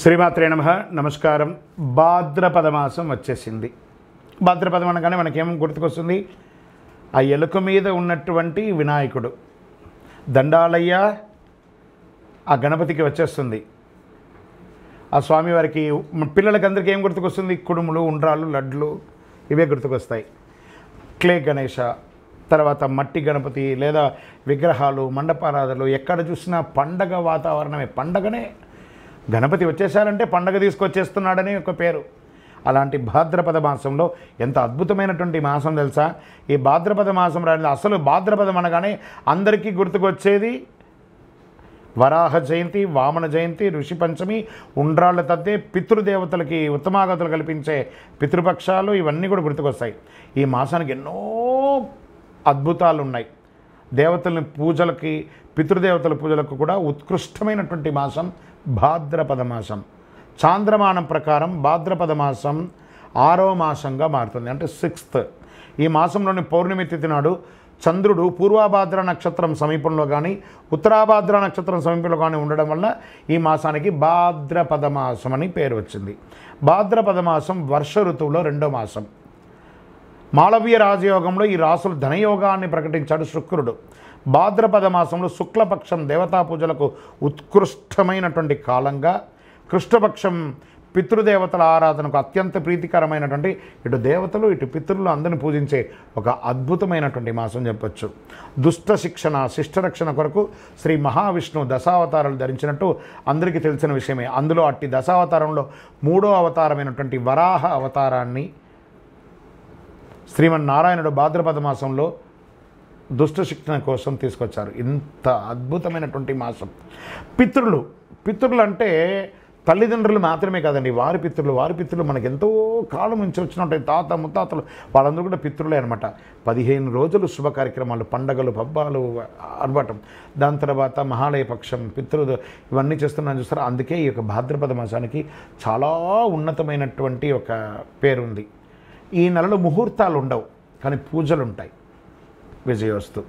శ్రీమాత్రే నమః. నమస్కారం. భాద్రపద మాసం వచ్చేసింది. భాద్రపదం అనగానే మనకేం గుర్తుకొస్తుంది? ఆ ఎలుక మీద ఉన్నటువంటి వినాయకుడు, దండాలయ్య ఆ గణపతికి వచ్చేస్తుంది. ఆ స్వామివారికి పిల్లలకి అందరికీ ఏం గుర్తుకొస్తుంది? కుడుములు, ఉండ్రాళ్ళు, లడ్లు ఇవే గుర్తుకొస్తాయి. క్లే గణేష, తర్వాత మట్టి గణపతి లేదా విగ్రహాలు, మండపారాధనలు, ఎక్కడ చూసినా పండగ వాతావరణమే. పండగనే, గణపతి వచ్చేసారంటే పండగ తీసుకొచ్చేస్తున్నాడని ఒక పేరు. అలాంటి భాద్రపద మాసంలో ఎంత అద్భుతమైనటువంటి మాసం తెలుసా? ఈ భాద్రపద మాసం రాని అసలు భాద్రపదం అనగానే అందరికీ గుర్తుకొచ్చేది వరాహ జయంతి, వామన జయంతి, ఋషి పంచమి, ఉండ్రాళ్ళ తద్దే, పితృదేవతలకి ఉత్తమాగతులు కల్పించే పితృపక్షాలు, ఇవన్నీ కూడా గుర్తుకొస్తాయి. ఈ మాసానికి ఎన్నో అద్భుతాలు ఉన్నాయి. దేవతలని పూజలకి, పితృదేవతల పూజలకు కూడా ఉత్కృష్టమైనటువంటి మాసం భాద్రపద మాసం. చాంద్రమానం ప్రకారం భాద్రపద మాసం 6వ మాసంగా మారుతుంది, అంటే 6th. ఈ మాసంలోని పౌర్ణమి తిథి నాడు చంద్రుడు పూర్వభాద్ర నక్షత్రం సమీపంలో కానీ ఉత్తరాభాద్ర నక్షత్రం సమీపంలో కానీ ఉండడం వల్ల ఈ మాసానికి భాద్రపద మాసం అని పేరు వచ్చింది. భాద్రపద మాసం వర్ష ఋతువులో 2వ మాసం. మాళవీయ రాజయోగంలో ఈ రాసులు ధనయోగాన్ని ప్రకటించాడు శుక్రుడు. భాద్రపద మాసంలో శుక్లపక్షం దేవతా పూజలకు ఉత్కృష్టమైనటువంటి కాలంగా, కృష్ణపక్షం పితృదేవతల ఆరాధనకు అత్యంత ప్రీతికరమైనటువంటి, ఇటు దేవతలు ఇటు పితృలు అందరిని పూజించే ఒక అద్భుతమైనటువంటి మాసం చెప్పొచ్చు. దుష్ట శిక్షణ, శిష్టరక్షణ కొరకు శ్రీ మహావిష్ణువు దశావతారాలు ధరించినట్టు అందరికీ తెలిసిన విషయమే. అందులో అట్టి దశావతారంలో 3వ అవతారమైనటువంటి వరాహ అవతారాన్ని శ్రీమన్నారాయణుడు భాద్రపద మాసంలో దుష్ట శిక్షణ కోసం తీసుకొచ్చారు. ఇంత అద్భుతమైనటువంటి మాసం. పితృలు అంటే తల్లిదండ్రులు మాత్రమే కాదండి, వారి పితృలు మనకు ఎంతో కాలం నుంచి వచ్చినట్టు తాత ముత్తాతలు, వాళ్ళందరూ కూడా పితృలే అనమాట. 15 రోజులు శుభ కార్యక్రమాలు, పండగలు, పబ్బాలు ఆర్భాటం. దాని తర్వాత మహాలయ పక్షం, పితృలు ఇవన్నీ చేస్తున్నాను చూస్తారా. అందుకే ఈ యొక్క భాద్రపద మాసానికి చాలా ఉన్నతమైనటువంటి ఒక పేరుంది. ఈ నెలలో ముహూర్తాలు ఉండవు, కానీ పూజలు ఉంటాయి. విజయోస్తు.